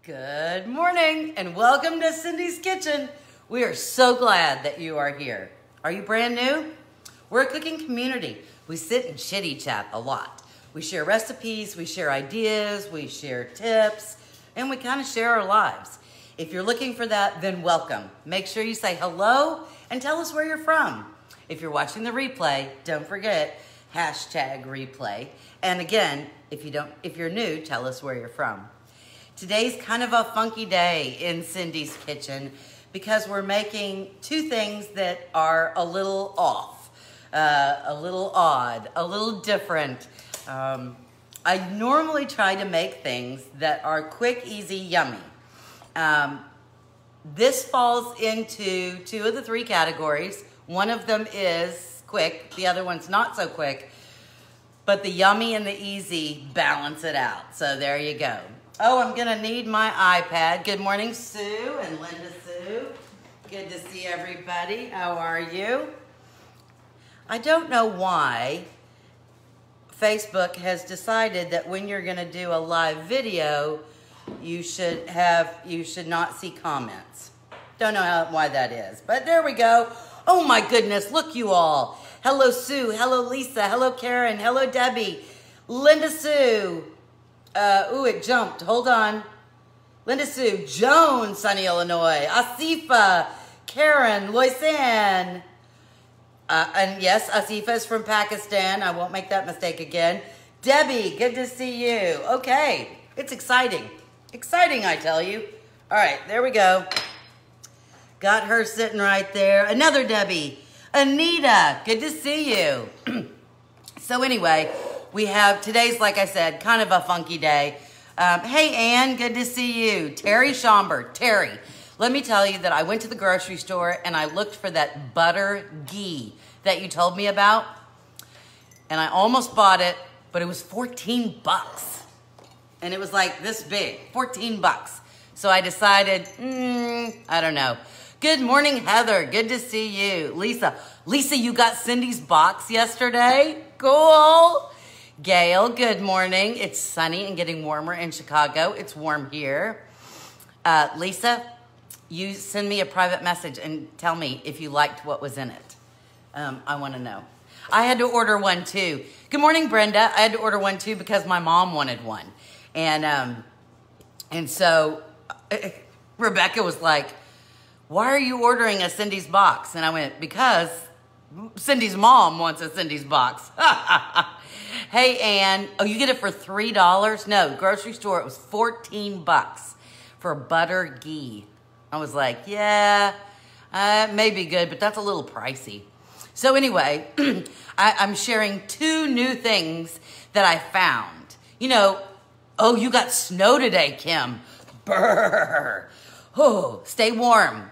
Good morning and welcome to Cindy's Kitchen. We are so glad that you are here. Are you brand new? We're a cooking community. We sit and chitty chat a lot. We share recipes, we share ideas, we share tips, and we kind of share our lives. If you're looking for that, then welcome. Make sure you say hello and tell us where you're from. If you're watching the replay, don't forget #replay. And again, if you're new, tell us where you're from. Today's kind of a funky day in Cindy's Kitchen because we're making two things that are a little off, a little odd, a little different. I normally try to make things that are quick, easy, yummy. This falls into two of the three categories. One of them is quick, the other one's not so quick, but the yummy and the easy balance it out. So there you go. Oh, I'm gonna need my iPad. Good morning, Sue and Linda Sue. Good to see everybody. How are you? I don't know why Facebook has decided that when you're gonna do a live video, you should not see comments. Don't know why that is, but there we go. Oh my goodness, look you all. Hello Sue, hello Lisa, hello Karen, hello Debbie, Linda Sue. It jumped. Hold on. Linda Sue, Joan, Sunny, Illinois, Asifa, Karen, Loisan. And yes, Asifa is from Pakistan. I won't make that mistake again. Debbie, good to see you. Okay, it's exciting. Exciting, I tell you. All right, there we go. Got her sitting right there. Another Debbie. Anita, good to see you. So anyway, we have, today's, like I said, kind of a funky day. Hey, Ann, good to see you. Terry Schomburg. Terry, let me tell you that I went to the grocery store and I looked for that butter ghee that you told me about. And I almost bought it, but it was 14 bucks. And it was like this big, 14 bucks. So I decided, I don't know. Good morning, Heather. Good to see you. Lisa, you got Cindy's box yesterday? Cool. Gail, good morning. It's sunny and getting warmer in Chicago. It's warm here. Lisa, you send me a private message and tell me if you liked what was in it. I want to know. I had to order one too. Good morning, Brenda. I had to order one too because my mom wanted one. And so Rebecca was like, why are you ordering a Cindy's box? And I went, because Cindy's mom wants a Cindy's box. Hey, Ann. Oh, you get it for $3? No, grocery store, it was 14 bucks for butter ghee. I was like, yeah, it may be good, but that's a little pricey. So anyway, I'm sharing two new things that I found. You know, oh, you got snow today, Kim. Brr. Oh, stay warm.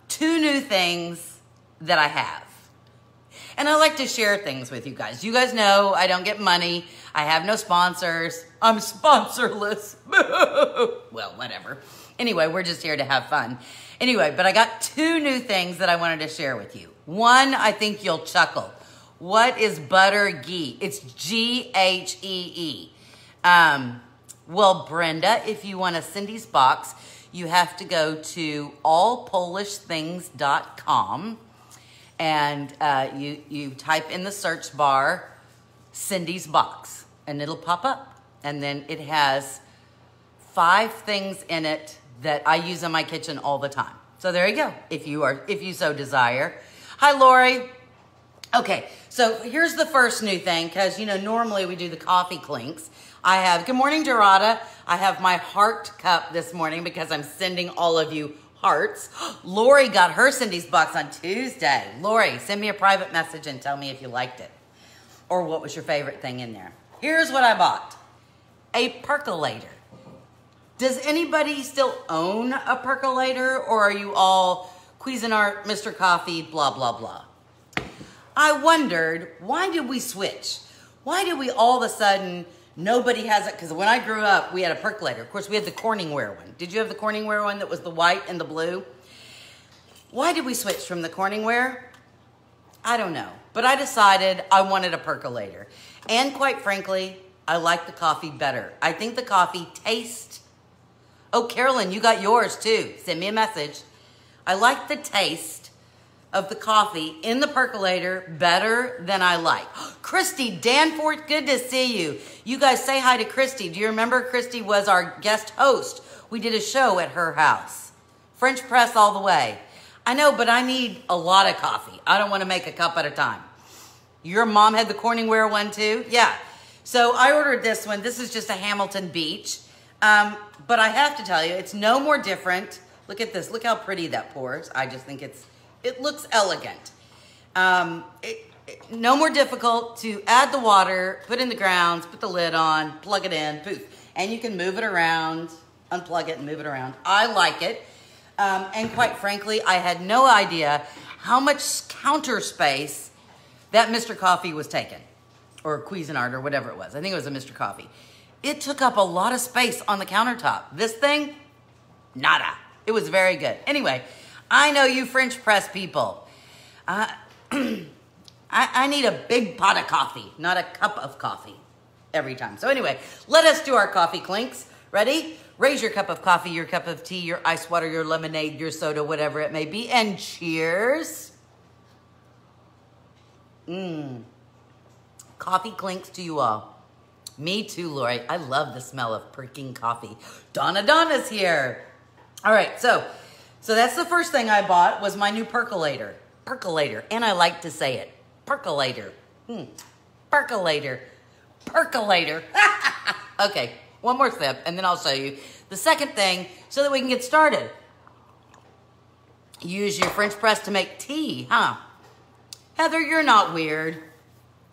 Two new things that I have. And I like to share things with you guys. You guys know I don't get money. I have no sponsors. I'm sponsorless. Well, whatever. Anyway, we're just here to have fun. Anyway, but I got two new things that I wanted to share with you. One, I think you'll chuckle. What is butter ghee? It's G-H-E-E. Well, Brenda, if you want a Cindy's box, you have to go to allpolishthings.com and you type in the search bar Cindy's box and it'll pop up. And then it has 5 things in it that I use in my kitchen all the time. So there you go, if you so desire. Hi, Lori. Okay, so here's the first new thing, because, you know, normally we do the coffee clinks. I have, good morning, Dorada. I have my heart cup this morning because I'm sending all of you hearts. Lori got her Cindy's box on Tuesday. Lori, send me a private message and tell me if you liked it or what was your favorite thing in there. Here's what I bought. A percolator. Does anybody still own a percolator, or are you all Cuisinart, Mr. Coffee, blah, blah, blah? I wondered, why did we switch? Why did we all of a sudden, nobody has it? Because when I grew up, we had a percolator. Of course, we had the Corningware one. Did you have the Corningware one that was the white and the blue? Why did we switch from the Corningware? I don't know. But I decided I wanted a percolator. And quite frankly, I like the coffee better. I think the coffee tastes Oh, Carolyn, you got yours too. Send me a message. I like the taste of the coffee in the percolator better than I like. Christy Danforth, good to see you. You guys say hi to Christy. Do you remember Christy was our guest host? We did a show at her house. French press all the way. I know, but I need a lot of coffee. I don't want to make a cup at a time. Your mom had the Corningware one too? Yeah. So I ordered this one. This is just a Hamilton Beach. But I have to tell you, it's no more different. Look at this. Look how pretty that pours. I just think it looks elegant. No more difficult to add the water, put in the grounds, put the lid on, plug it in, poof. And you can move it around, unplug it and move it around. I like it. And quite frankly, I had no idea how much counter space that Mr. Coffee was taking, or Cuisinart, or whatever it was. I think it was a Mr. Coffee. It took up a lot of space on the countertop. This thing, nada. It was very good. Anyway, I know you French press people. I need a big pot of coffee, not a cup of coffee every time. So anyway, let us do our coffee clinks. Ready? Raise your cup of coffee, your cup of tea, your ice water, your lemonade, your soda, whatever it may be, and cheers. Coffee clinks to you all. Me too, Lori. I love the smell of perking coffee. Donna's here. All right, so that's the first thing I bought was my new percolator. Percolator, and I like to say it. Percolator. Percolator. Percolator. Okay, one more sip, and then I'll show you the second thing so that we can get started. Use your French press to make tea, huh? Heather, you're not weird.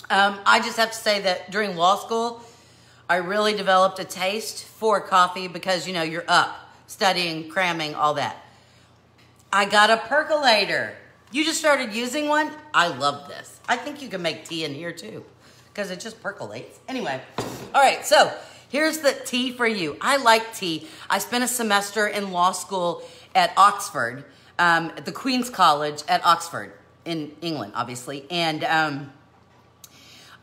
I just have to say that during law school, I really developed a taste for coffee because, you know, you're up, studying, cramming, all that. I got a percolator. You just started using one? I love this. I think you can make tea in here too because it just percolates. Anyway, all right, so here's the tea for you. I like tea. I spent a semester in law school at Oxford, at the Queen's College at Oxford in England, obviously. And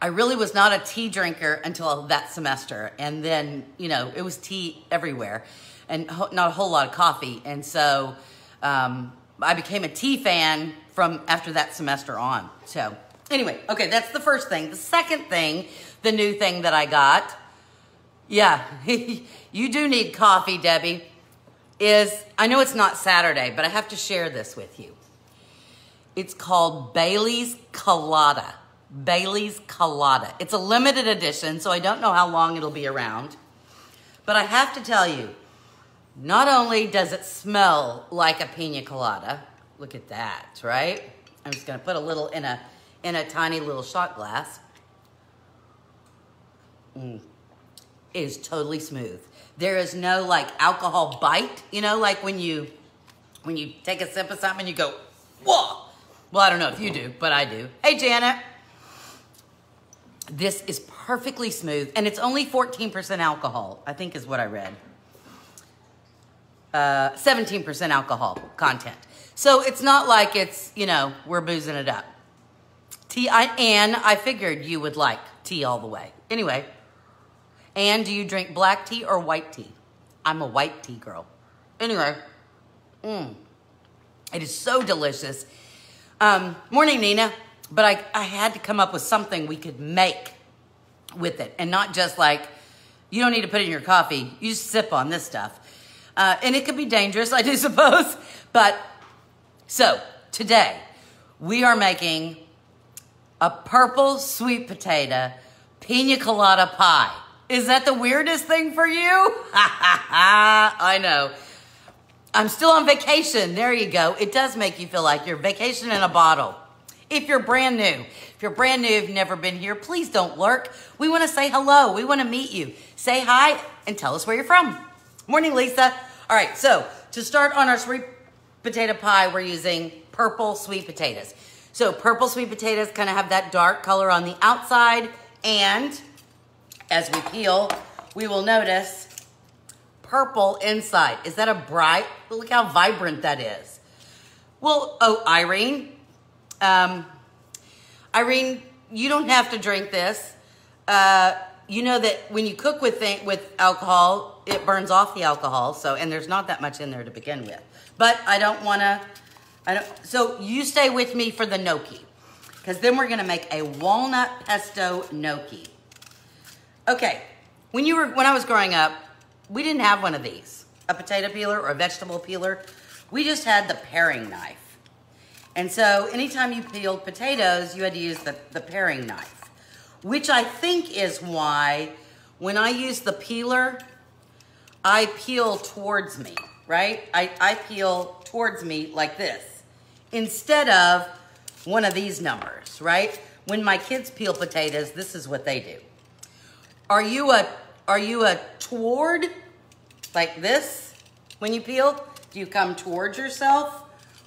I really was not a tea drinker until that semester. And then, you know, it was tea everywhere and not a whole lot of coffee. And so I became a tea fan from after that semester on. So anyway, okay, that's the first thing. The second thing, the new thing that I got, yeah, you do need coffee, Debbie, is, I know it's not Saturday, but I have to share this with you. It's called Bailey's Colada. Bailey's Colada. It's a limited edition, so I don't know how long it'll be around. But I have to tell you, not only does it smell like a pina colada, look at that, right? I'm just gonna put a little in a tiny little shot glass. It is totally smooth. There is no like alcohol bite, you know, like when you take a sip of something and you go, whoa. Well, I don't know if you do, but I do. Hey, Janet. This is perfectly smooth, and it's only 14% alcohol, I think is what I read. 17% alcohol content. So it's not like it's, you know, we're boozing it up. And I figured you would like tea all the way. Anyway, and do you drink black tea or white tea? I'm a white tea girl. Anyway, it is so delicious. Morning, Nina. But I had to come up with something we could make with it. And not just like, you don't need to put it in your coffee. You just sip on this stuff. And it could be dangerous, I do suppose. But, so, today, we are making a purple sweet potato pina colada pie. Is that the weirdest thing for you? I know. I'm still on vacation. There you go. It does make you feel like you're vacation in a bottle. If you're brand new, you've never been here, please don't lurk. We want to say hello. We want to meet you. Say hi and tell us where you're from. Morning, Lisa. All right, so to start on our sweet potato pie, we're using purple sweet potatoes. So purple sweet potatoes kind of have that dark color on the outside, and as we peel, we will notice purple inside. Is that a bright? Look how vibrant that is. Well, oh, Irene, you don't have to drink this. You know that when you cook with alcohol, it burns off the alcohol, so, and there's not that much in there to begin with. But I don't wanna, so you stay with me for the gnocchi, because then we're gonna make a walnut pesto gnocchi. Okay, when I was growing up, we didn't have one of these, a potato peeler or a vegetable peeler. We just had the paring knife. And so anytime you peeled potatoes, you had to use the paring knife, which I think is why when I use the peeler, I peel towards me, right? I peel towards me like this instead of one of these numbers, right? When my kids peel potatoes, this is what they do. Are you a toward, like this, when you peel? Do you come towards yourself?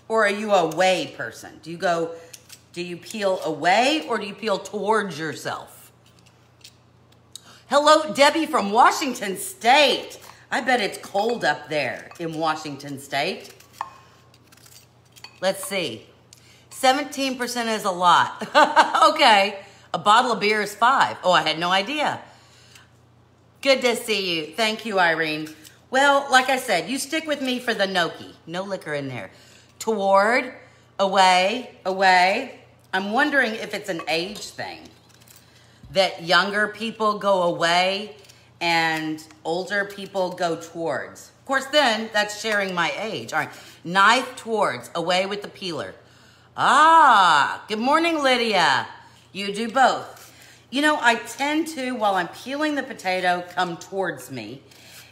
Or are you a away person? Do you peel away or do you peel towards yourself? Hello, Debbie from Washington State. I bet it's cold up there in Washington State. Let's see. 17% is a lot. Okay. A bottle of beer is 5. Oh, I had no idea. Good to see you. Thank you, Irene. Well, like I said, you stick with me for the gnocchi. No liquor in there. Toward, away, away. I'm wondering if it's an age thing. That younger people go away and older people go towards. Of course, then that's sharing my age. All right, knife towards, away with the peeler. Ah, good morning, Lydia. You do both. You know, I tend to, while I'm peeling the potato, come towards me.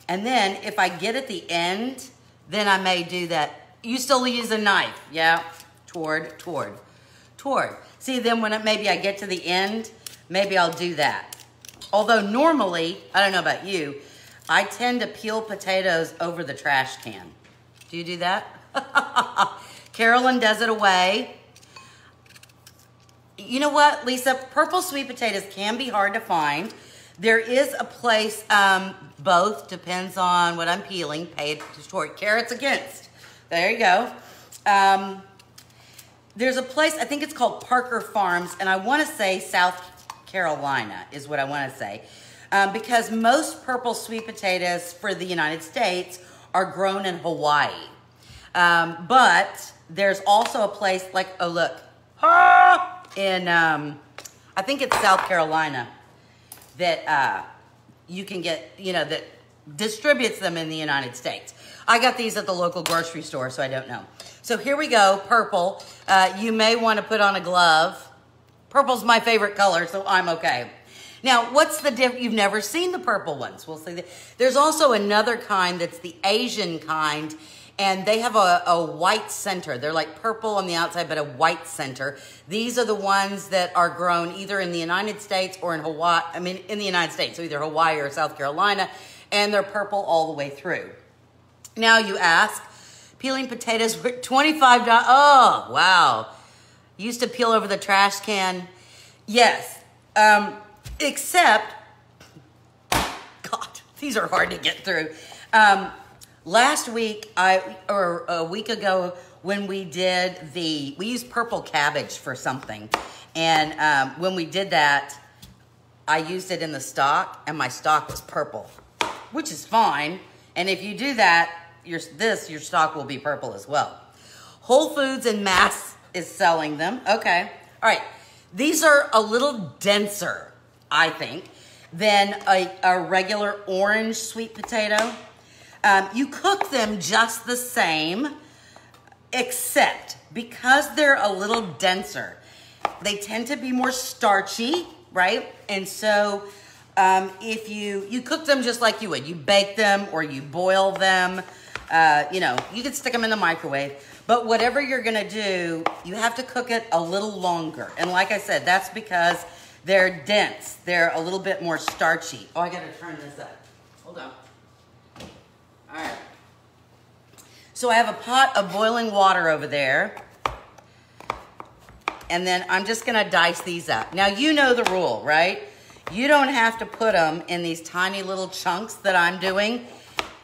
And then if I get at the end, then I may do that. You still use a knife, yeah? Toward. See, then when maybe I get to the end, maybe I'll do that. Although normally, I don't know about you, I tend to peel potatoes over the trash can. Do you do that? Carolyn does it away. You know what, Lisa? Purple sweet potatoes can be hard to find. There is a place, both, depends on what I'm peeling, paid toward. Carrots against. There you go. There's a place, I think it's called Parker Farms, and I want to say South Carolina is what I want to say. Because most purple sweet potatoes for the United States are grown in Hawaii. But there's also a place like, oh look, in, I think it's South Carolina, that you can get, you know, that distributes them in the United States. I got these at the local grocery store, so I don't know. So here we go, purple. You may want to put on a glove. Purple's my favorite color, so I'm okay. Now, what's the difference? You've never seen the purple ones. We'll see. There's also another kind that's the Asian kind, and they have a white center. They're like purple on the outside, but a white center. These are the ones that are grown either in the United States or in Hawaii. I mean, in the United States, so either Hawaii or South Carolina, and they're purple all the way through. Now you ask, peeling potatoes were $25. Oh, wow. Used to peel over the trash can. Yes. Except, God, these are hard to get through. Last week, or a week ago, when we did we used purple cabbage for something. And when we did that, I used it in the stock, and my stock was purple, which is fine. And if you do that, your stock will be purple as well. Whole Foods and Mass is selling them. Okay. All right. These are a little denser, I think, than a regular orange sweet potato. You cook them just the same, except because they're a little denser, they tend to be more starchy, right? And so if you cook them just like you would, you bake them or you boil them, you know, you could stick them in the microwave, but whatever you're gonna do, you have to cook it a little longer. And like I said, that's because they're dense. They're a little bit more starchy. Oh, I gotta turn this up. Hold on. All right. So I have a pot of boiling water over there. And then I'm just gonna dice these up. Now you know the rule, right? You don't have to put them in these tiny little chunks that I'm doing.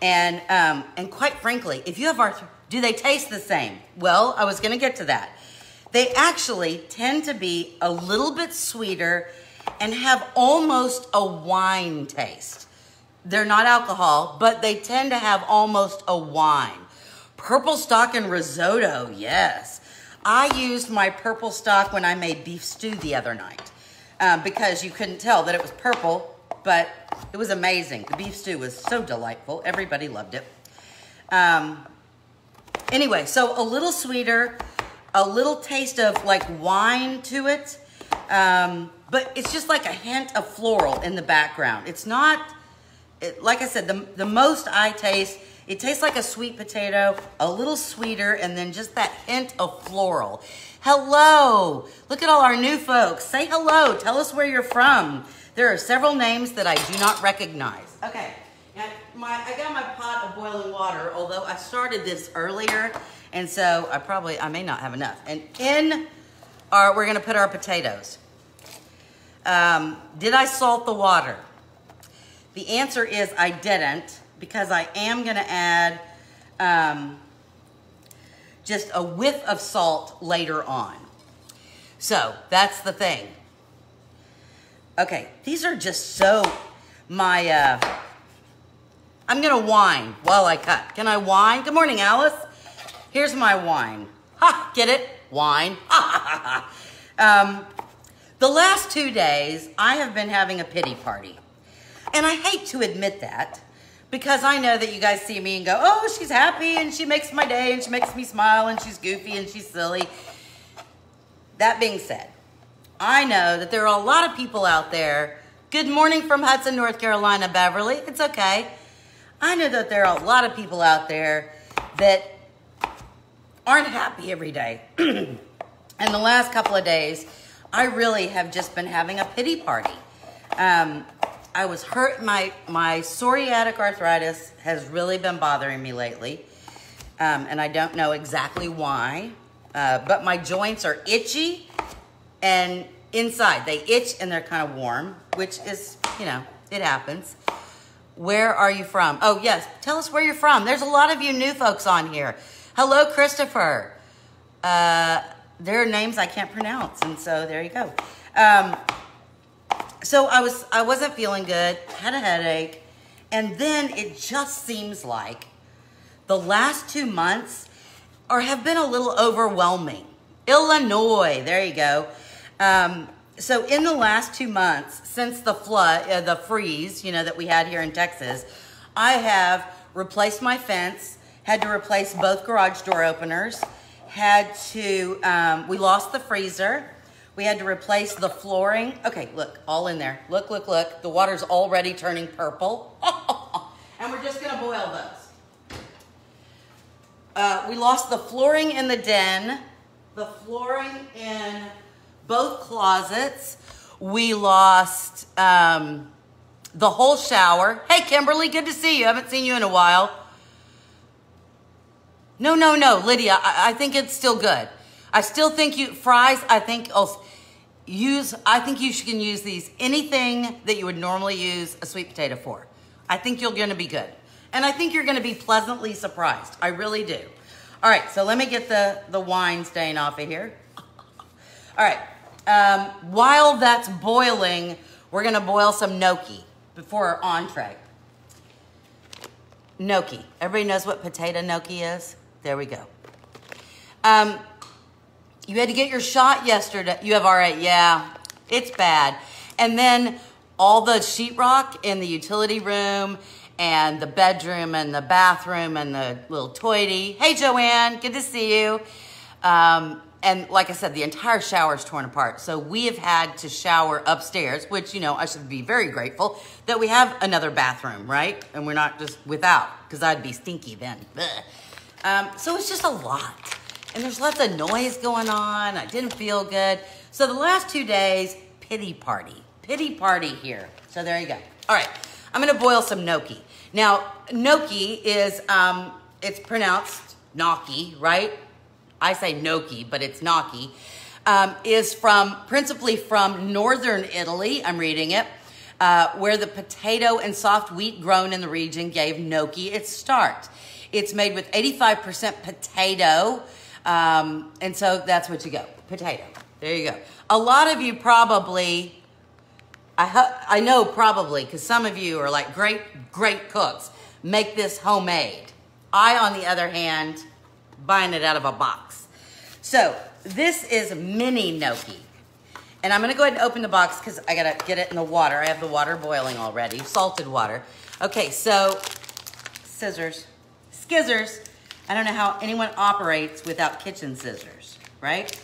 And quite frankly, if you have do they taste the same? Well, I was gonna get to that. They actually tend to be a little bit sweeter and have almost a wine taste. They're not alcohol, but they tend to have almost a wine. Purple stock and risotto, yes. I used my purple stock when I made beef stew the other night because you couldn't tell that it was purple, but it was amazing. The beef stew was so delightful. Everybody loved it. Anyway, so a little sweeter, a little taste of like wine to it, but it's just like a hint of floral in the background. It's not, like I said, the most I taste, it tastes like a sweet potato, a little sweeter, and then just that hint of floral. Hello, look at all our new folks. Say hello, tell us where you're from. There are several names that I do not recognize. Okay. I got my pot of boiling water, although I started this earlier, and so I may not have enough. And we're gonna put our potatoes. Did I salt the water? The answer is I didn't, because I am gonna add just a whiff of salt later on. So that's the thing. Okay, these are just so, I'm gonna whine while I cut. Can I whine? Good morning, Alice. Here's my whine. Ha, get it? Whine. The last 2 days, I have been having a pity party. And I hate to admit that, because I know that you guys see me and go, oh, she's happy and she makes my day and she makes me smile and she's goofy and she's silly. That being said, I know that there are a lot of people out there. Good morning from Hudson, North Carolina, Beverly. It's okay. I know that there are a lot of people out there that aren't happy every day. And the last couple of days, I really have just been having a pity party. I was hurt. My psoriatic arthritis has really been bothering me lately. And I don't know exactly why. But my joints are itchy and inside. They itch and they're kind of warm, which is, it happens. Where are you from? Oh, yes. Tell us where you're from. There's a lot of you new folks on here. Hello, Christopher. There are names I can't pronounce, and so there you go. So I wasn't feeling good, had a headache, and then it just seems like the last 2 months have been a little overwhelming. Illinois, there you go. So in the last 2 months, since the flood, the freeze, that we had here in Texas, I have replaced my fence, had to replace both garage door openers, we lost the freezer, we had to replace the flooring. Okay, look, all in there. Look. The water's already turning purple. And we're just gonna boil those. We lost the flooring in the den, the flooring in both closets. We lost the whole shower. Hey, Kimberly, good to see you. I haven't seen you in a while. No, Lydia, I think it's still good. I still think fries, I think you can use these, anything that you would normally use a sweet potato for. I think you're gonna be good. And I think you're gonna be pleasantly surprised. I really do. All right, so let me get the wine stain off of here. All right. While that's boiling, we're gonna boil some gnocchi before our entree. Gnocchi. Everybody knows what potato gnocchi is? There we go. You had to get your shot yesterday. You have, all right, yeah, it's bad. And then all the sheetrock in the utility room and the bedroom and the bathroom and the little toity. Hey, Joanne, good to see you. And like I said, the entire shower's torn apart. So we have had to shower upstairs, which, I should be very grateful that we have another bathroom, right? And we're not just without, because I'd be stinky then. So it's just a lot. And there's lots of noise going on. I didn't feel good. So the last 2 days, pity party here. So there you go. All right, I'm gonna boil some gnocchi. Now, gnocchi is, it's pronounced gnocchi, right? I say gnocchi, but it's gnocchi, is principally from northern Italy, I'm reading it, where the potato and soft wheat grown in the region gave gnocchi its start. It's made with 85% potato, and so that's what you go, potato. There you go. A lot of you probably I know probably, because some of you are like great cooks, make this homemade. I, on the other hand, buying it out of a box. So this is mini gnocchi. And I'm gonna go ahead and open the box because I gotta get it in the water. I have the water boiling already, salted water. Okay, so skizzers. I don't know how anyone operates without kitchen scissors, right?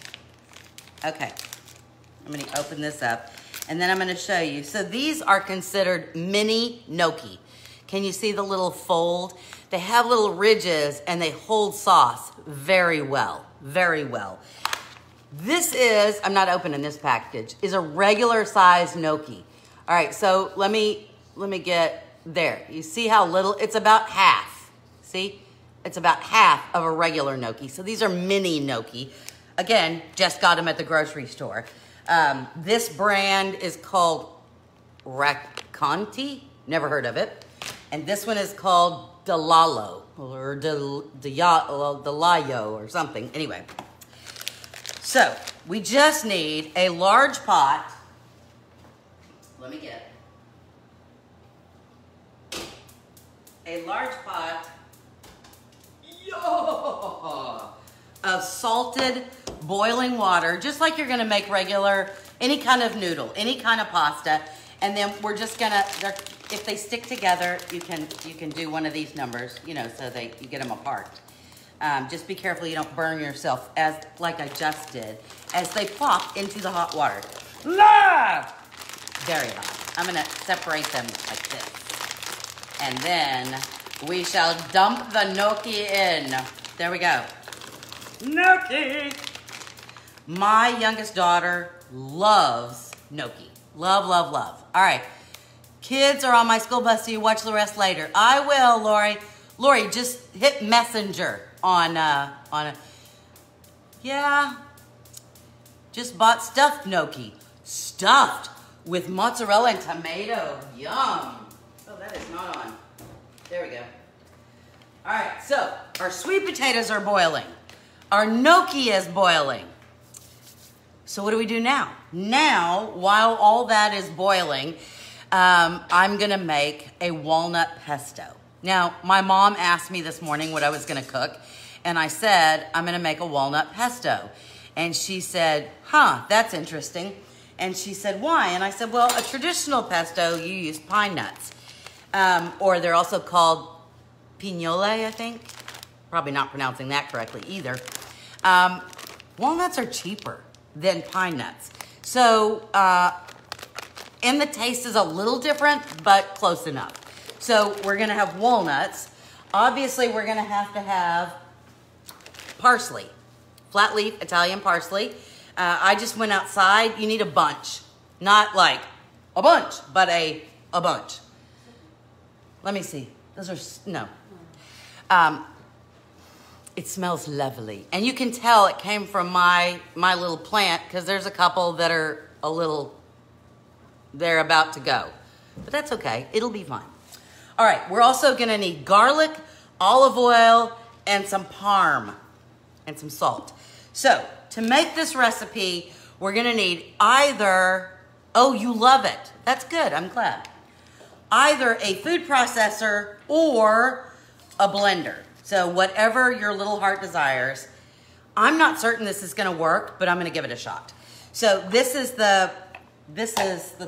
Okay, I'm gonna open this up and then I'm gonna show you. So these are considered mini gnocchi. Can you see the little fold? They have little ridges and they hold sauce very well, very well. This is, I'm not opening this package, is a regular size gnocchi. All right, so let me get there. You see how little, it's about half, see? It's about half of a regular gnocchi. So these are mini gnocchi. Again, just got them at the grocery store. This brand is called Racconti, never heard of it. And this one is called Delalo, or Delayo, or something. Anyway, so we just need a large pot. Let me get a large pot of salted boiling water, just like you're gonna make regular, any kind of noodle, any kind of pasta. And then we're just gonna, if they stick together, you can do one of these numbers, you know, so you get them apart. Just be careful you don't burn yourself, like I just did, as they pop into the hot water. Very hot. I'm gonna separate them like this. And then we shall dump the gnocchi in. There we go. Gnocchi! My youngest daughter loves gnocchi. Love, love, love. All right. Kids are on my school bus, so you watch the rest later. I will, Lori. Lori, just hit messenger on yeah. Just bought stuffed gnocchi. Stuffed with mozzarella and tomato. Yum. Oh, that is not on. There we go. All right, so our sweet potatoes are boiling. Our gnocchi is boiling. So what do we do now? Now, while all that is boiling, I'm gonna make a walnut pesto. Now, my mom asked me this morning what I was gonna cook, and I said, I'm gonna make a walnut pesto. And she said, huh, that's interesting. And she said, why? And I said, well, a traditional pesto, you use pine nuts. Or they're also called pignole, I think. Probably not pronouncing that correctly either. Walnuts are cheaper than pine nuts. So, and the taste is a little different, but close enough. So we're gonna have walnuts. Obviously, we're gonna have parsley, flat leaf Italian parsley. I just went outside. You need a bunch, not like a bunch, but a bunch. Let me see. Those are, no. It smells lovely. And you can tell it came from my little plant because there's a couple that are they're about to go. But that's okay. It'll be fine. All right, we're also gonna need garlic, olive oil, and some parm, and some salt. So, to make this recipe, we're gonna need either, oh, you love it. That's good, I'm glad. Either a food processor or a blender. So whatever your little heart desires. I'm not certain this is gonna work, but I'm gonna give it a shot. So this is the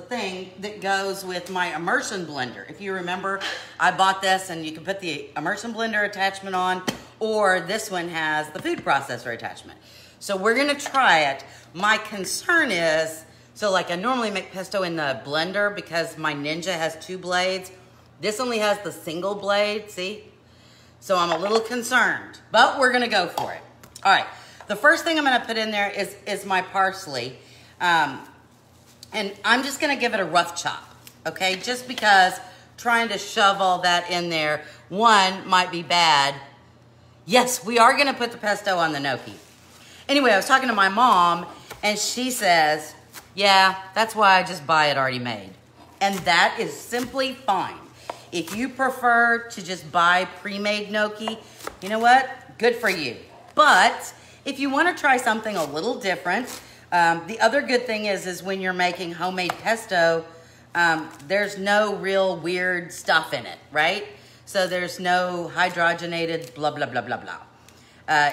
thing that goes with my immersion blender. If you remember, I bought this and you can put the immersion blender attachment on, or this one has the food processor attachment. So we're gonna try it. My concern is, so like I normally make pesto in the blender because my Ninja has 2 blades. This only has the single blade, see? So I'm a little concerned, but we're gonna go for it. All right, the first thing I'm gonna put in there is my parsley. And I'm just gonna give it a rough chop, okay? Just because trying to shove all that in there, one, might be bad. Yes, we are gonna put the pesto on the gnocchi. Anyway, I was talking to my mom and she says, yeah, that's why I just buy it already made. And that is simply fine. If you prefer to just buy pre-made gnocchi, you know what? Good for you. But if you wanna try something a little different, the other good thing is when you're making homemade pesto, there's no real weird stuff in it, right? So there's no hydrogenated blah, blah, blah, blah, blah.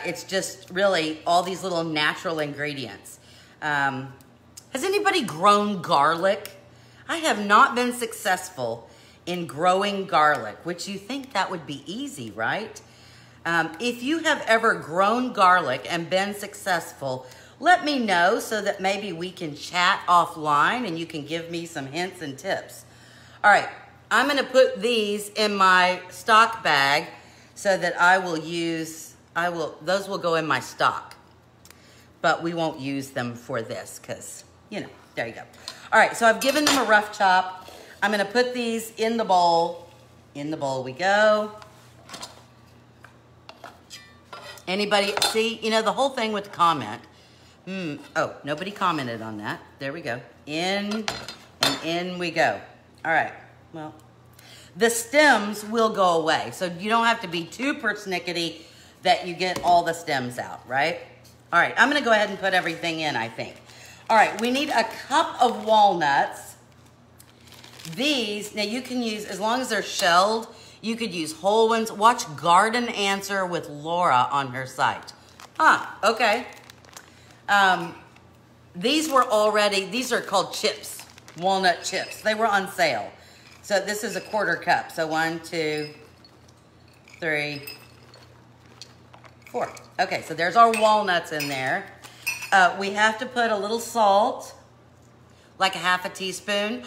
It's just really all these little natural ingredients. Has anybody grown garlic? I have not been successful in growing garlic, which you think that would be easy, right? If you have ever grown garlic and been successful, let me know so that maybe we can chat offline and you can give me some hints and tips. All right, I'm gonna put these in my stock bag so that those will go in my stock, but we won't use them for this because, you know, there you go. All right, so I've given them a rough chop. I'm gonna put these in the bowl. In the bowl we go. Anybody see, you know, the whole thing with the comment. Oh, nobody commented on that. There we go. In and in we go. All right, well, the stems will go away. So you don't have to be too persnickety that you get all the stems out, right? All right, I'm gonna go ahead and put everything in, I think. All right, we need a cup of walnuts. These, now you can use, as long as they're shelled, you could use whole ones. Watch Garden Answer with Laura on her site. Okay. These are called chips, walnut chips. They were on sale. So this is a 1/4 cup. So 1, 2, 3, 4. Okay, so there's our walnuts in there. We have to put a little salt, like a 1/2 teaspoon.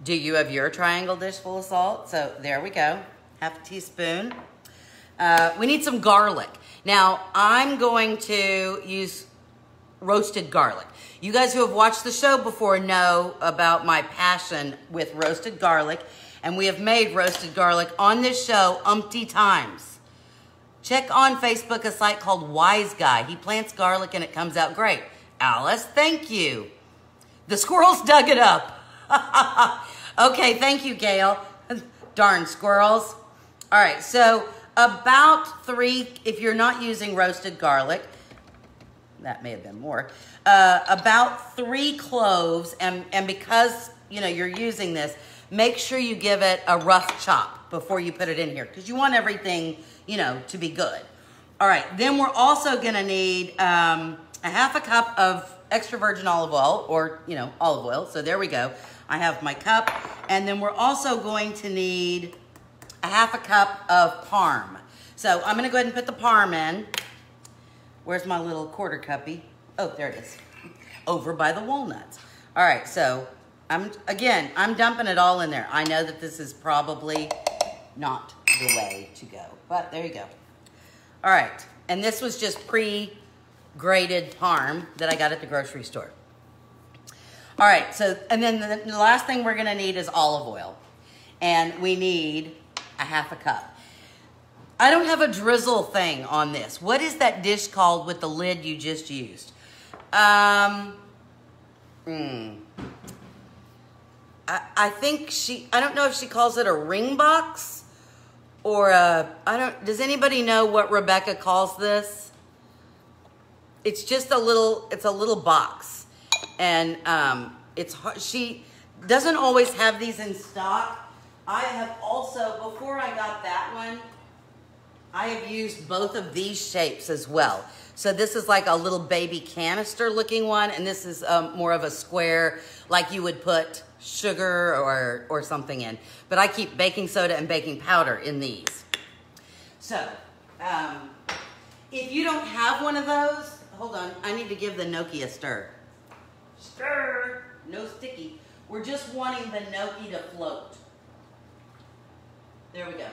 Do you have your triangle dish full of salt? So there we go, 1/2 teaspoon. We need some garlic. Now, I'm going to use roasted garlic. You guys who have watched the show before know about my passion with roasted garlic, and we have made roasted garlic on this show umpty times. Check on Facebook a site called Wise Guy. He plants garlic and it comes out great. Alice, thank you. The squirrels dug it up. Okay, thank you, Gail. Darn squirrels. All right, so about 3, if you're not using roasted garlic, that may have been more, about 3 cloves, and because, you know, you're using this, make sure you give it a rough chop before you put it in here, because you want everything, you know, to be good. All right, then we're also gonna need a 1/2 cup of extra virgin olive oil, or, you know, olive oil. So there we go. I have my cup, and then we're also going to need a 1/2 cup of parm. So I'm gonna go ahead and put the parm in. Where's my little 1/4 cuppy? Oh, there it is. Over by the walnuts. All right, so I'm dumping it all in there. I know that this is probably not the way to go, but there you go. All right, and this was just pre-grated parm that I got at the grocery store. All right, so, and then the last thing we're gonna need is olive oil. And we need a 1/2 cup. I don't have a drizzle thing on this. What is that dish called with the lid you just used? I think I don't know if she calls it a ring box or does anybody know what Rebecca calls this? It's just a little box. And it's hard. She doesn't always have these in stock. I have also, before I got that one, I have used both of these shapes as well. So this is like a little baby canister looking one, and this is more of a square, like you would put sugar or something in. But I keep baking soda and baking powder in these. So if you don't have one of those, hold on, I need to give the gnocchi a stir. Stir, no sticky. We're just wanting the gnocchi to float. There we go.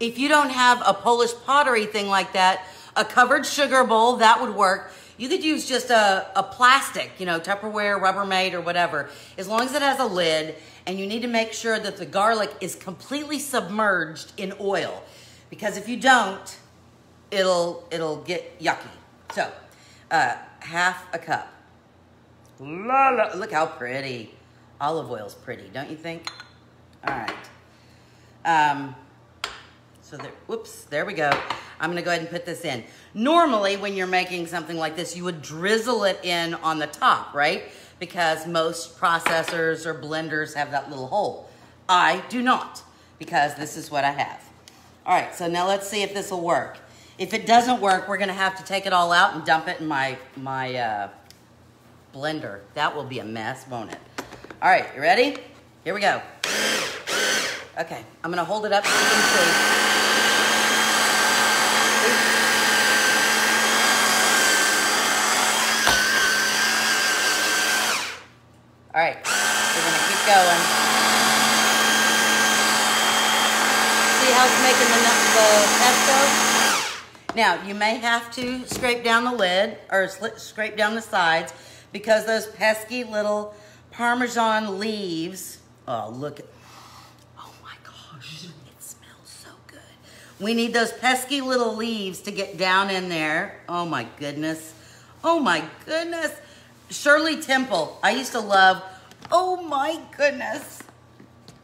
If you don't have a Polish pottery thing like that, a covered sugar bowl, that would work. You could use just a plastic, you know, Tupperware, Rubbermaid, or whatever, as long as it has a lid, and you need to make sure that the garlic is completely submerged in oil, because if you don't, it'll get yucky. So, 1/2 cup. La la, look how pretty. Olive oil's pretty, don't you think? All right. So there, whoops, there we go. I'm gonna go ahead and put this in. Normally, when you're making something like this, you would drizzle it in on the top, right? because most processors or blenders have that little hole. I do not, because this is what I have. All right, so now let's see if this will work. If it doesn't work, we're gonna have to take it all out and dump it in my blender. That will be a mess, won't it? All right, you ready? Here we go. Okay, I'm gonna hold it up so you can see. All right, we're gonna keep going. See how it's making the pesto? Now, you may have to scrape down the lid or scrape down the sides because those pesky little Parmesan leaves, oh, look at, oh my gosh, it smells so good. We need those pesky little leaves to get down in there. Oh my goodness. Oh my goodness. Shirley Temple, I used to love, oh my goodness.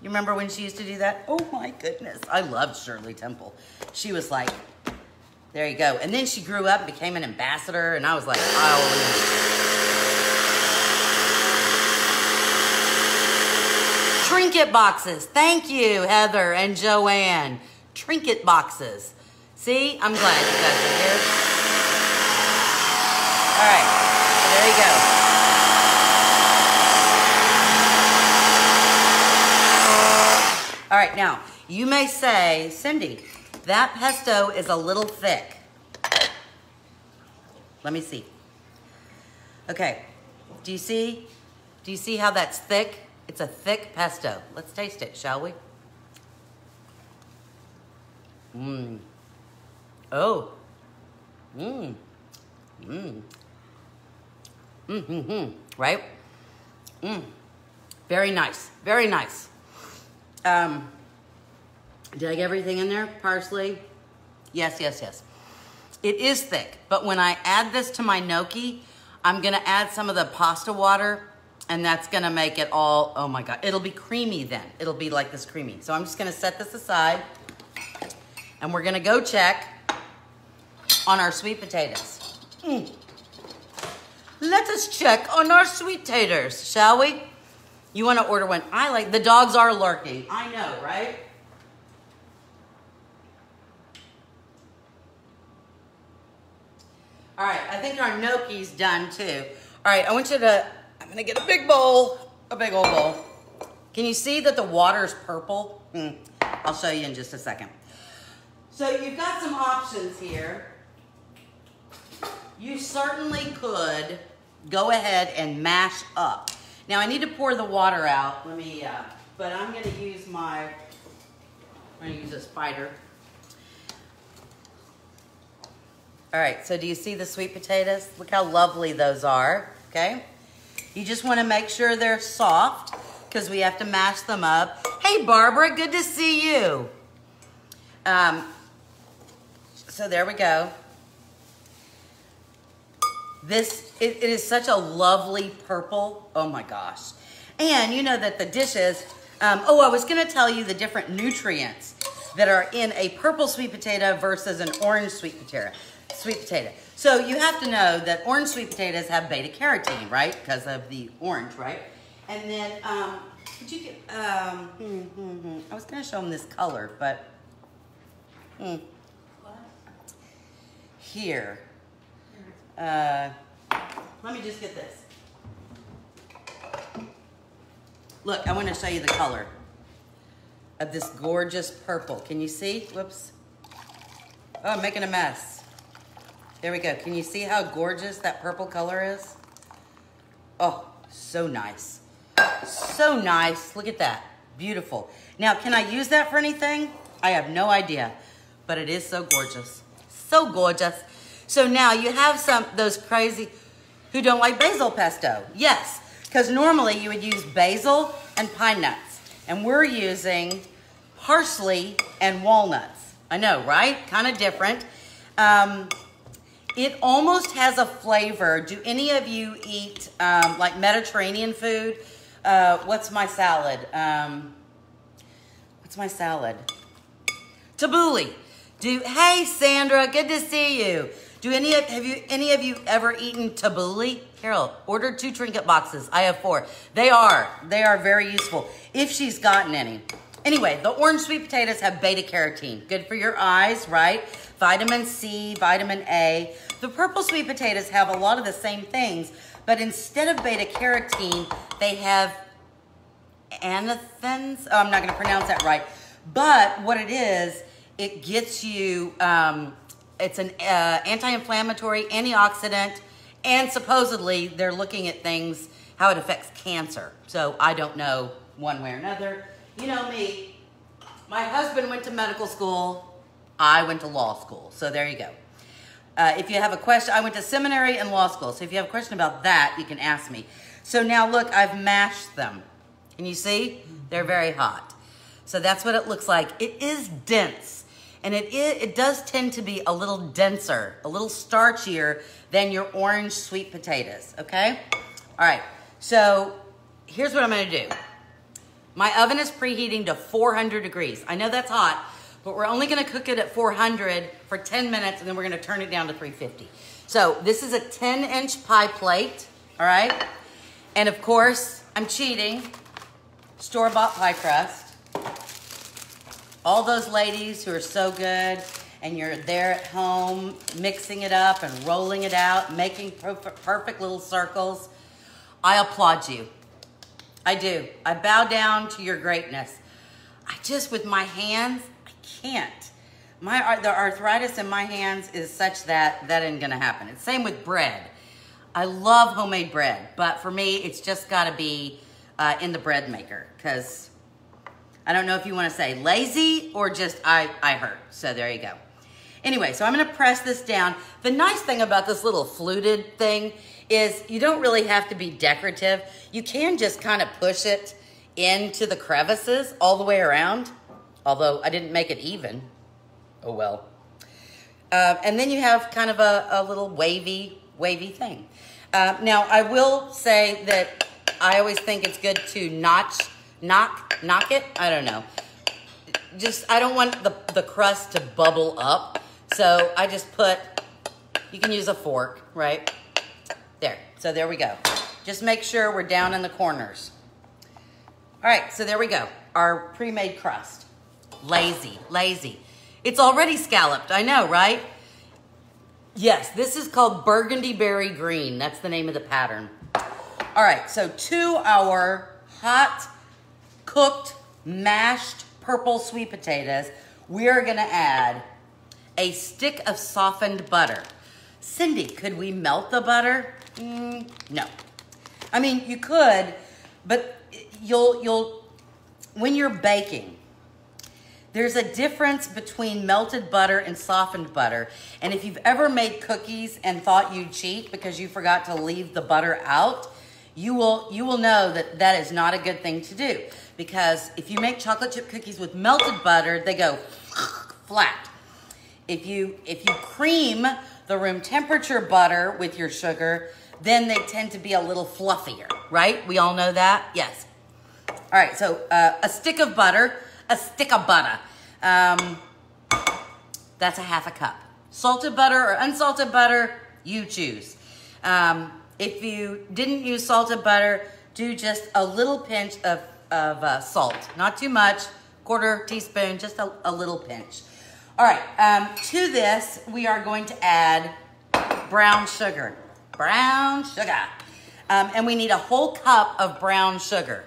You remember when she used to do that? Oh my goodness. I loved Shirley Temple. She was like, there you go. And then she grew up and became an ambassador, and I was like, oh. Trinket boxes. Thank you, Heather and Joanne. Trinket boxes. See, I'm glad you guys are here. All right, so there you go. All right, now, you may say, Cindy, that pesto is a little thick. Let me see. Okay, do you see how that's thick? It's a thick pesto. Let's taste it, shall we? Mmm. Oh. Mmm. Mmm. Mm-hmm. Right? Mmm. Very nice. Very nice. Did I get everything in there? Parsley? Yes, yes, yes. It is thick, but when I add this to my gnocchi, I'm gonna add some of the pasta water, and that's gonna make it all, oh my God, it'll be creamy then. It'll be like this creamy. So I'm just gonna set this aside, and we're gonna go check on our sweet potatoes. Let us check on our sweet taters, shall we? You wanna order one? I like, the dogs are lurking. I know, right? All right, I think our gnocchi's done too. All right, I want you to, I'm gonna get a big bowl, a big old bowl. Can you see that the water's purple? I'll show you in just a second. So you've got some options here. You certainly could go ahead and mash up. Now I need to pour the water out. Let me, but I'm gonna use I'm gonna use a spider. All right, so do you see the sweet potatoes? Look how lovely those are, okay? You just wanna make sure they're soft because we have to mash them up. Hey, Barbara, good to see you. So there we go. It is such a lovely purple, oh my gosh. And you know that the dishes, I was gonna tell you the different nutrients that are in a purple sweet potato versus an orange sweet potato. So you have to know that orange sweet potatoes have beta carotene, right? Because of the orange, right? And then, could you get, I was gonna show them this color, but, here. Let me just get this. Look, I want to show you the color of this gorgeous purple. Can you see? Whoops. Oh, I'm making a mess. There we go. Can you see how gorgeous that purple color is? Oh, so nice. So nice. Look at that. Beautiful. Now, can I use that for anything? I have no idea, but it is so gorgeous. So gorgeous. So now you have those crazy who don't like basil pesto. Yes, because normally you would use basil and pine nuts, and we're using parsley and walnuts. I know, right? Kind of different. It almost has a flavor. Do any of you eat like Mediterranean food? What's my salad? What's my salad? Tabbouleh. Hey Sandra, good to see you. Have any of you ever eaten tabbouleh? Carol, ordered 2 trinket boxes. I have 4. They are very useful if she's gotten any. Anyway, the orange sweet potatoes have beta carotene. Good for your eyes, right? Vitamin C, vitamin A. The purple sweet potatoes have a lot of the same things, but instead of beta carotene, they have anthocyanins. Oh, I'm not going to pronounce that right. But what it is, it gets you, it's an anti-inflammatory, antioxidant, and supposedly they're looking at things, how it affects cancer. So I don't know one way or another. You know me, my husband went to medical school, I went to law school. So there you go. If you have a question, I went to seminary and law school. So if you have a question about that, you can ask me. So now look, I've mashed them. Can you see? They're very hot. So that's what it looks like. It is dense. And it does tend to be a little denser, a little starchier than your orange sweet potatoes, okay? All right, so here's what I'm gonna do. My oven is preheating to 400 degrees. I know that's hot, but we're only gonna cook it at 400 for 10 minutes and then we're gonna turn it down to 350. So this is a 10-inch pie plate, all right? And of course, I'm cheating, store-bought pie crust. All those ladies who are so good and you're there at home mixing it up and rolling it out, making perfect little circles, I applaud you. I do. I bow down to your greatness. I just, with my hands, I can't. The arthritis in my hands is such that that ain't gonna happen. It's same with bread. I love homemade bread, but for me, it's just gotta be in the bread maker, because I don't know if you want to say lazy or just I hurt. So there you go. Anyway, so I'm going to press this down. The nice thing about this little fluted thing is you don't really have to be decorative. You can just kind of push it into the crevices all the way around. Although I didn't make it even. Oh well. And then you have kind of a little wavy thing. Now I will say that I always think it's good to knock it. I don't know. I don't want the crust to bubble up. So I just you can use a fork, right? There. So there we go. Just make sure we're down in the corners. All right. So there we go. Our pre-made crust. Lazy. It's already scalloped. I know, right? Yes. This is called burgundy berry green. That's the name of the pattern. All right. So to our hot, cooked, mashed purple sweet potatoes, we are gonna add a stick of softened butter. Cindy, could we melt the butter? No. I mean, you could, but when you're baking, there's a difference between melted butter and softened butter. And if you've ever made cookies and thought you'd cheat because you forgot to leave the butter out, you will know that that is not a good thing to do. Because if you make chocolate chip cookies with melted butter, they go flat. If you cream the room temperature butter with your sugar, then they tend to be a little fluffier, right? We all know that? Yes. All right, so a stick of butter. That's a half a cup. Salted butter or unsalted butter, you choose. If you didn't use salted butter, do just a little pinch of salt. Not too much, 1/4 teaspoon, just a little pinch. All right, to this, we are going to add brown sugar. And we need a whole cup of brown sugar.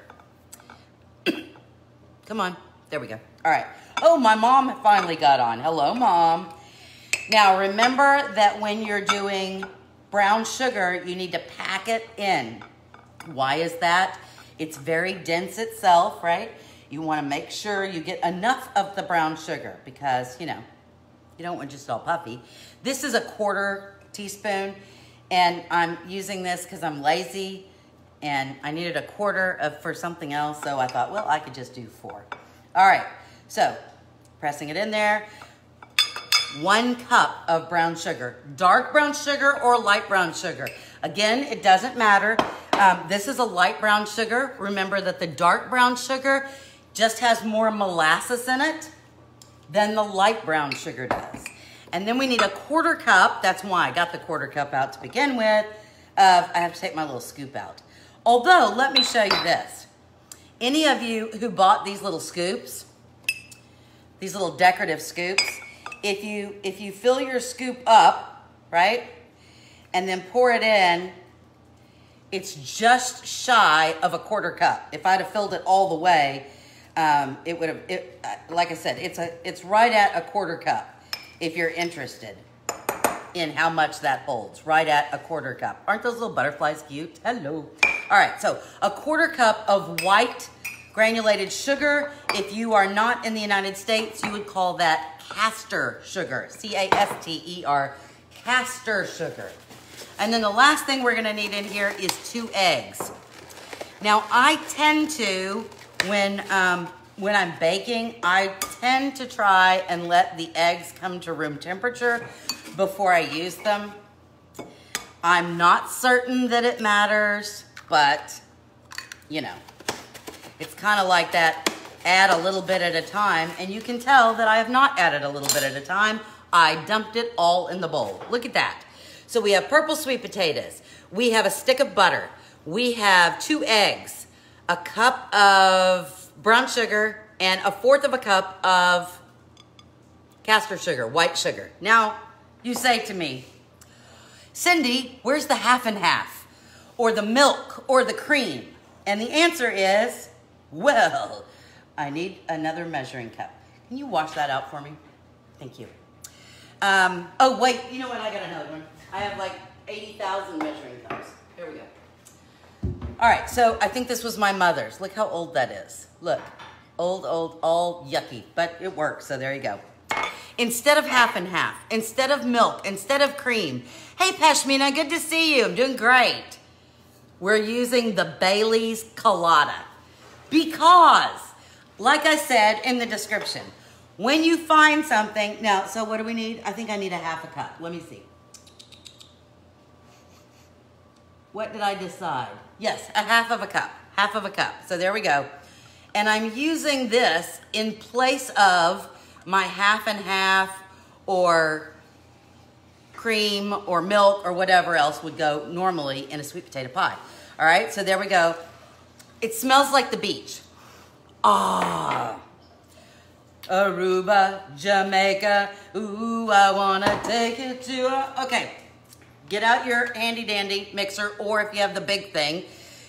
Come on, there we go. All right. Oh, my mom finally got on. Hello, Mom. Now, remember that when you're doing brown sugar, you need to pack it in. Why is that? It's very dense itself, right? You want to make sure you get enough of the brown sugar because, you don't want just all puffy. This is a 1/4 teaspoon, and I'm using this because I'm lazy, and I needed a 1/4 for something else, so I thought, well, I could just do 4. All right, so pressing it in there. 1 cup of brown sugar, dark brown sugar or light brown sugar. Again, it doesn't matter. This is a light brown sugar. Remember that the dark brown sugar just has more molasses in it than the light brown sugar does. And then we need a 1/4 cup. That's why I got the 1/4 cup out to begin with I have to take my little scoop out. Although, let me show you this. Any of you who bought these little scoops, these little decorative scoops, if you fill your scoop up, right, and then pour it in, it's just shy of a 1/4 cup. If I'd have filled it all the way, it would have, like I said, it's right at a 1/4 cup if you're interested in how much that holds, right at a 1/4 cup. Aren't those little butterflies cute? Hello. All right, so a 1/4 cup of white granulated sugar. If you are not in the United States, you would call that castor sugar, C-A-S-T-E-R, castor sugar. And then the last thing we're gonna need in here is 2 eggs. Now, I tend to, when I'm baking, I tend to try and let the eggs come to room temperature before I use them. I'm not certain that it matters, but you know, it's kind of like that, add a little bit at a time, and you can tell that I have not added a little bit at a time. I dumped it all in the bowl. Look at that. So we have purple sweet potatoes. We have a stick of butter. We have 2 eggs, a cup of brown sugar, and 1/4 cup of castor sugar, white sugar. Now, you say to me, Cindy, where's the half and half? Or the milk or the cream? And the answer is, well, I need another measuring cup. Can you wash that out for me? Thank you. Oh, wait, you know what? I got another one. I have like 80,000 measuring cups. Here we go. All right, so I think this was my mother's. Look how old that is. Look, old, all yucky, but it works, so there you go. Instead of half and half, instead of milk, instead of cream. Hey, Pashmina, good to see you. I'm doing great. We're using the Bailey's Colada because, like I said in the description, when you find something, now, so what do we need? I think I need a 1/2 cup. Let me see. What did I decide? Yes, a 1/2 cup, 1/2 cup. So there we go. And I'm using this in place of my half and half or cream or milk or whatever else would go normally in a sweet potato pie. All right, so there we go. It smells like the beach. Ah, Aruba, Jamaica, ooh, I wanna take it to a... Okay, get out your handy dandy mixer, or if you have the big thing.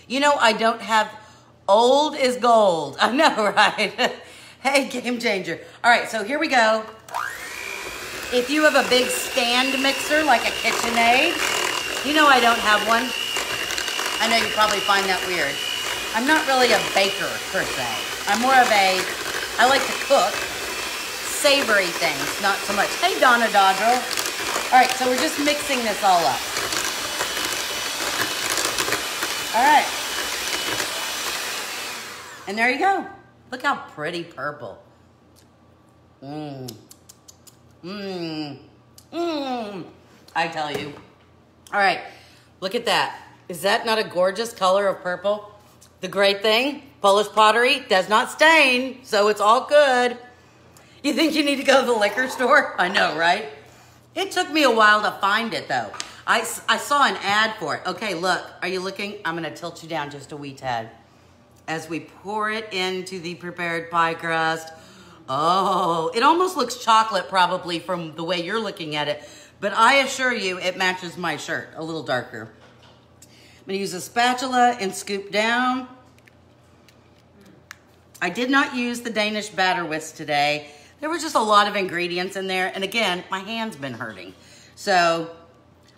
You know, I don't have, old is gold. I know, right? Hey, game changer. All right, so here we go. If you have a big stand mixer, like a KitchenAid, you know I don't have one. I know you probably find that weird. I'm not really a baker, per se. I'm more of a, I like to cook savory things, not so much. Hey, Donna Dodrell. All right, so we're just mixing this all up. All right. And there you go. Look how pretty purple. Mmm. Mmm. Mmm. I tell you. All right, look at that. Is that not a gorgeous color of purple? The great thing, Polish pottery does not stain, so it's all good. You think you need to go to the liquor store? I know, right? It took me a while to find it, though. I saw an ad for it. Okay, look. Are you looking? I'm going to tilt you down just a wee tad. As we pour it into the prepared pie crust. Oh, it almost looks chocolate probably from the way you're looking at it. But I assure you it matches my shirt, a little darker. I'm going to use a spatula and scoop down. I did not use the Danish batter whisk today. There was just a lot of ingredients in there. And again, my hand's been hurting. So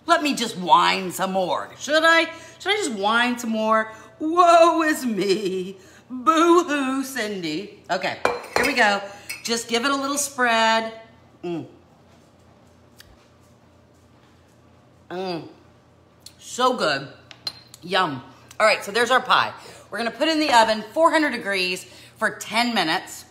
let me just whine some more. Should I? Should I just whine some more? Woe is me. Boo-hoo, Cindy. Okay, here we go. Just give it a little spread. So good. Yum. All right, so there's our pie. We're gonna put it in the oven, 400 degrees for 10 minutes.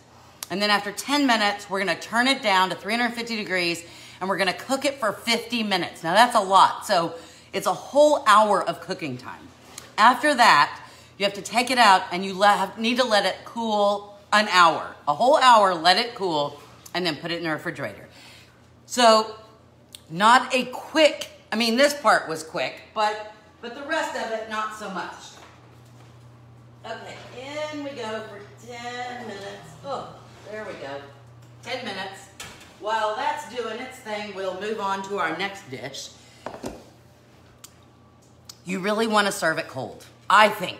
And then after 10 minutes, we're gonna turn it down to 350 degrees and we're gonna cook it for 50 minutes. Now that's a lot, so it's a whole hour of cooking time. After that, you have to take it out and you need to let it cool an hour. A whole hour, let it cool, and then put it in the refrigerator. So, not a quick, I mean, this part was quick, but but the rest of it, not so much. Okay, in we go for 10 minutes. Oh, there we go. 10 minutes. While that's doing its thing, we'll move on to our next dish. You really want to serve it cold, I think.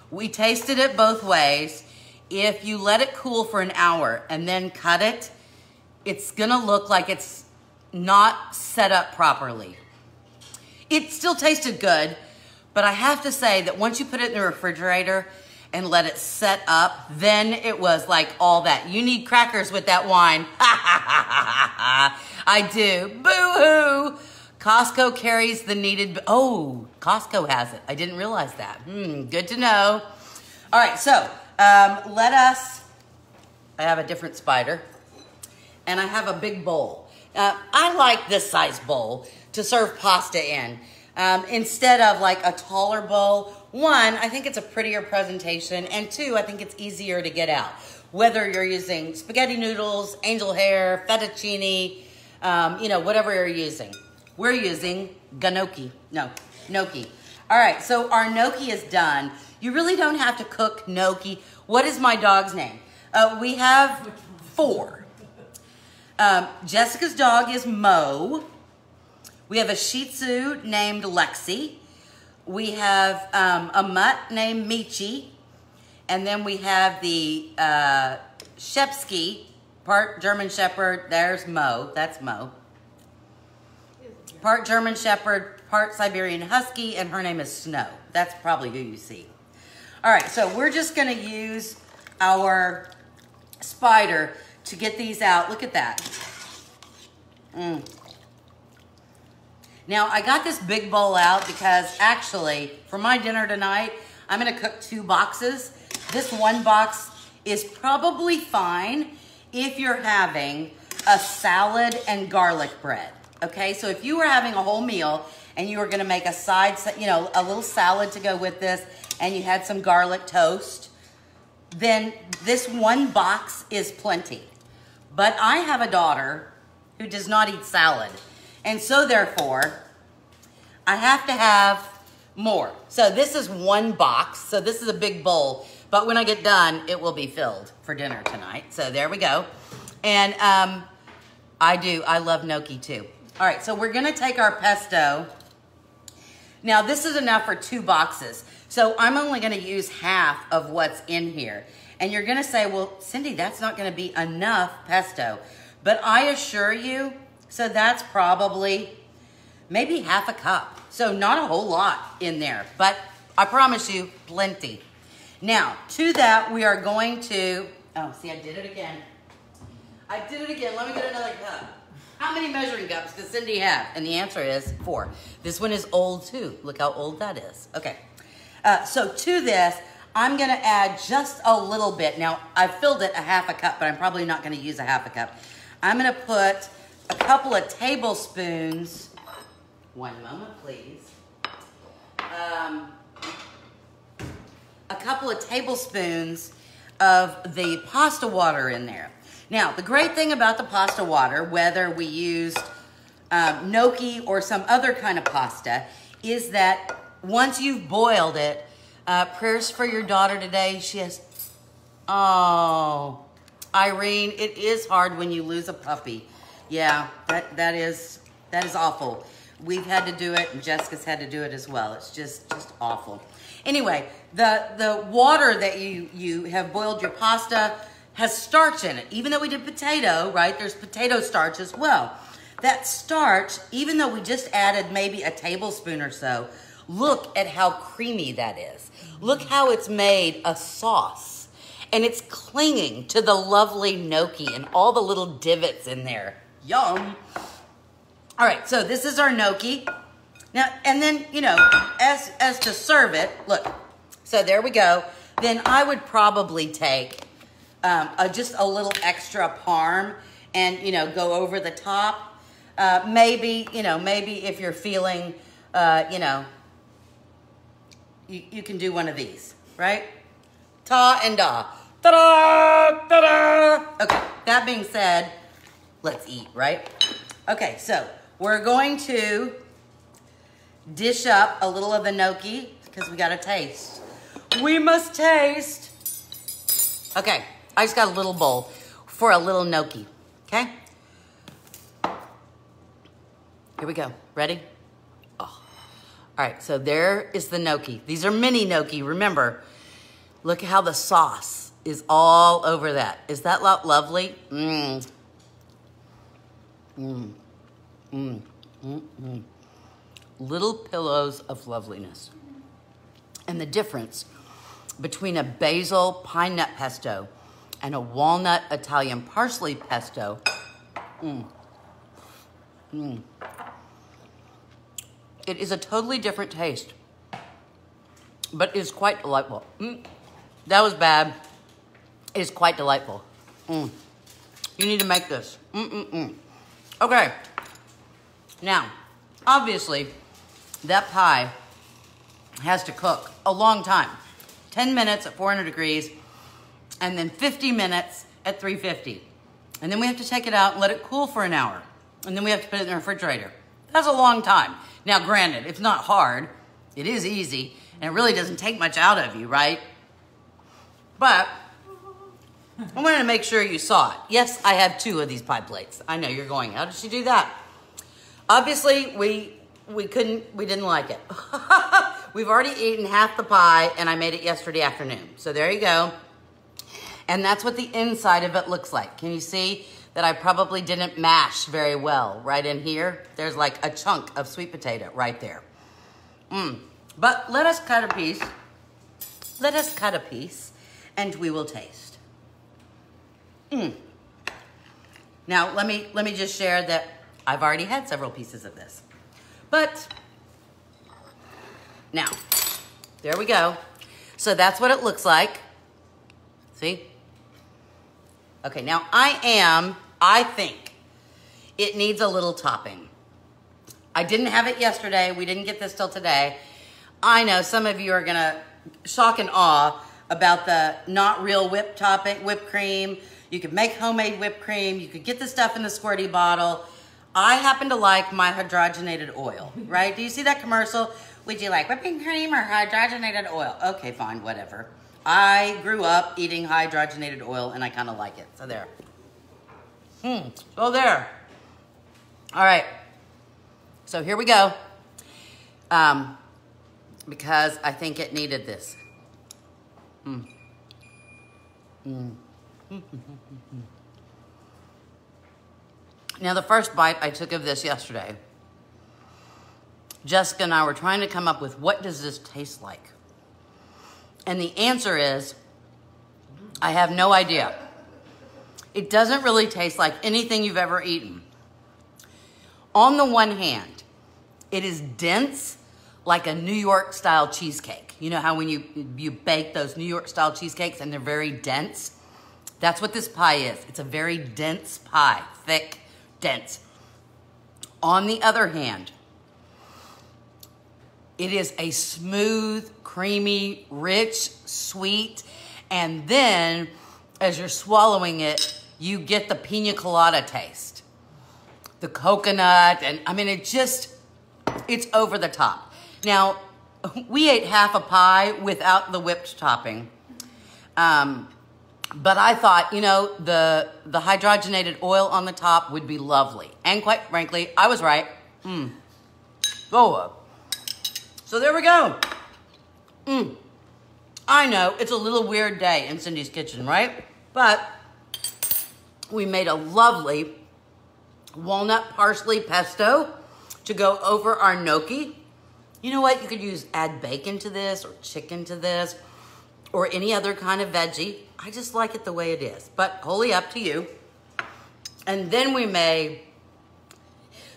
We tasted it both ways. If you let it cool for an hour and then cut it, it's gonna look like it's not set up properly. It still tasted good, but I have to say that once you put it in the refrigerator and let it set up, then it was like all that. You need crackers with that wine. I do. Boo-hoo. Costco carries the needed, oh, Costco has it. I didn't realize that. Good to know. All right, so I have a different spider, and I have a big bowl. I like this size bowl to serve pasta in. Instead of like a taller bowl. One, I think it's a prettier presentation, and two, I think it's easier to get out. Whether you're using spaghetti noodles, angel hair, fettuccine, whatever you're using. We're using gnocchi. All right, so our gnocchi is done. You really don't have to cook gnocchi. What is my dog's name? We have 4. Jessica's dog is Mo. We have a Shih Tzu named Lexi. We have a mutt named Michi. And then we have the Shepsky, part German Shepherd. There's Mo. That's Mo. Part German Shepherd, part Siberian Husky, and her name is Snow. That's probably who you see. All right, so we're just gonna use our spider to get these out. Look at that. Now, I got this big bowl out because actually, for my dinner tonight, I'm gonna cook 2 boxes. This one box is probably fine if you're having a salad and garlic bread. Okay, so if you were having a whole meal and you were gonna make a side, a little salad to go with this, and you had some garlic toast, then this one box is plenty. But I have a daughter who does not eat salad, and so therefore, I have to have more. So this is 1 box, so this is a big bowl, but when I get done, it will be filled for dinner tonight. So there we go. And I love gnocchi too. All right, so we're gonna take our pesto. Now this is enough for 2 boxes. So I'm only gonna use half of what's in here. And you're gonna say, well, Cindy, that's not gonna be enough pesto. But I assure you, so that's probably maybe half a cup. So not a whole lot in there, but I promise you, plenty. Now, to that, we are going to, oh, see, I did it again. Let me get another cup. How many measuring cups does Cindy have? And the answer is 4. This one is old too. Look how old that is. Okay. So to this, I'm gonna add just a little bit. Now, I've filled it a half a cup, but I'm probably not gonna use a half a cup. I'm gonna put a couple of tablespoons, one moment please. A couple of tablespoons of the pasta water in there. Now, the great thing about the pasta water, whether we used gnocchi or some other kind of pasta, is that once you've boiled it, prayers for your daughter today, she has, oh, Irene, it is hard when you lose a puppy. Yeah, that is awful. We've had to do it, and Jessica's had to do it as well. It's just awful. Anyway, the water that you have boiled your pasta has starch in it. Even though we did potato, right, there's potato starch as well. That starch, even though we just added maybe a tablespoon or so, look at how creamy that is. Look how it's made a sauce. And it's clinging to the lovely gnocchi and all the little divots in there. Yum. All right, so this is our gnocchi. Now, and then, as to serve it, look. So there we go. Then I would probably take just a little extra parm and, go over the top. Maybe if you're feeling, you can do one of these, right? Ta and da. Ta-da! Ta-da! Okay, that being said, let's eat, right? Okay, so we're going to dish up a little of the gnocchi because we got to taste. We must taste. Okay, I just got a little bowl for a little gnocchi, okay? Here we go. Ready? Oh. All right, so there is the gnocchi. These are mini gnocchi, remember. Look how the sauce is all over that. Is that lovely? Mmm. Mmm. Mmm. Mmm. Mmm. Little pillows of loveliness. And the difference between a basil pine nut pesto and a walnut Italian parsley pesto. Mmm. Mmm. It is a totally different taste, but it's quite delightful. That was bad. It is quite delightful. You need to make this. Okay. Now, obviously, that pie has to cook a long time. 10 minutes at 400 degrees, and then 50 minutes at 350. And then we have to take it out and let it cool for an hour. And then we have to put it in the refrigerator. That's a long time. Now, granted, it's not hard. It is easy, and it really doesn't take much out of you, right? But I wanted to make sure you saw it. Yes, I have 2 of these pie plates. I know you're going, how did she do that? Obviously, we didn't like it. We've already eaten half the pie, and I made it yesterday afternoon. So there you go. And that's what the inside of it looks like. Can you see that I probably didn't mash very well right in here? There's like a chunk of sweet potato right there. But let us cut a piece. Let us cut a piece, and we will taste. Now, let me just share that I've already had several pieces of this. But now, there we go. So that's what it looks like. See? Okay, now I think it needs a little topping. I didn't have it yesterday. We didn't get this till today. I know some of you are gonna shock and awe about the not real whipped cream. You could make homemade whipped cream. You could get the stuff in the squirty bottle. I happen to like my hydrogenated oil, right? Do you see that commercial? Would you like whipping cream or hydrogenated oil? Okay, fine, whatever. I grew up eating hydrogenated oil, and I kind of like it. So there. So there. All right. So here we go. Because I think it needed this. Now, the first bite I took of this yesterday, Jessica and I were trying to come up with what does this taste like? And the answer is, I have no idea. It doesn't really taste like anything you've ever eaten. On the one hand, it is dense like a New York style cheesecake. You know how when you bake those New York style cheesecakes and they're very dense? That's what this pie is. It's a very dense pie, thick, dense. On the other hand, it is a smooth, creamy, rich, sweet, and then as you're swallowing it, you get the Pina Colada taste. The coconut, and I mean, it's over the top. Now, we ate half a pie without the whipped topping. But I thought, you know, the hydrogenated oil on the top would be lovely. And quite frankly, I was right. So there we go. I know, it's a little weird day in Cindy's kitchen, right? But we made a lovely walnut parsley pesto to go over our gnocchi. You know what? You could add bacon to this or chicken to this or any other kind of veggie. I just like it the way it is, but wholly up to you. And then we made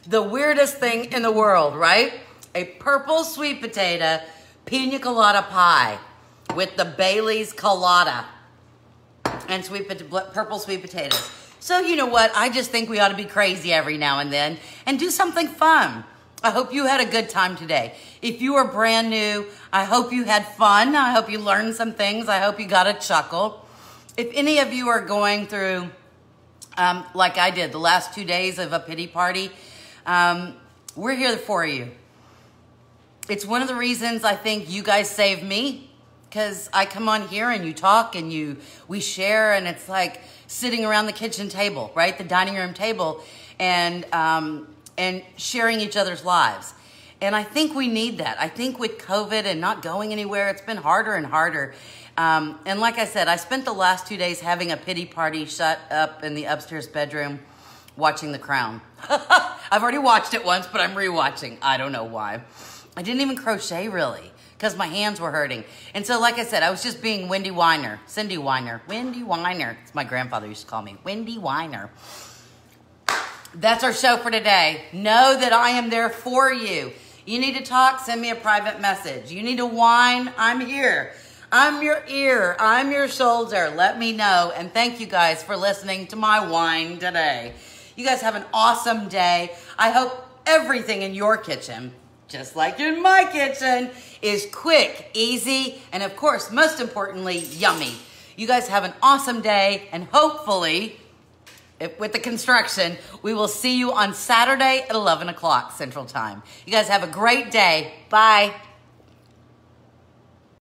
the weirdest thing in the world, right? A purple sweet potato Pina Colada pie with the Bailey's Colada and purple sweet potatoes. So you know what? I just think we ought to be crazy every now and then and do something fun. I hope you had a good time today. If you are brand new, I hope you had fun. I hope you learned some things. I hope you got a chuckle. If any of you are going through, like I did, the last 2 days of a pity party, we're here for you. it's one of the reasons I think you guys save me, because I come on here and you talk and we share, and it's like sitting around the kitchen table, right? The dining room table, and sharing each other's lives. And I think we need that. I think with COVID and not going anywhere, it's been harder and harder. And like I said, I spent the last 2 days having a pity party shut up in the upstairs bedroom watching The Crown. I've already watched it once, but I'm rewatching. I don't know why. I didn't even crochet really because my hands were hurting. And so like I said, I was just being Wendy Weiner, Cindy Weiner, Wendy Weiner. It's my grandfather used to call me, Wendy Weiner. That's our show for today. Know that I am there for you. You need to talk, send me a private message. You need to whine, I'm here. I'm your ear, I'm your shoulder. Let me know. And thank you guys for listening to my whine today. You guys have an awesome day. I hope everything in your kitchen, just like in my kitchen, is quick, easy, and of course, most importantly, yummy. You guys have an awesome day, and hopefully, with the construction, we will see you on Saturday at 11 o'clock Central Time. You guys have a great day. Bye.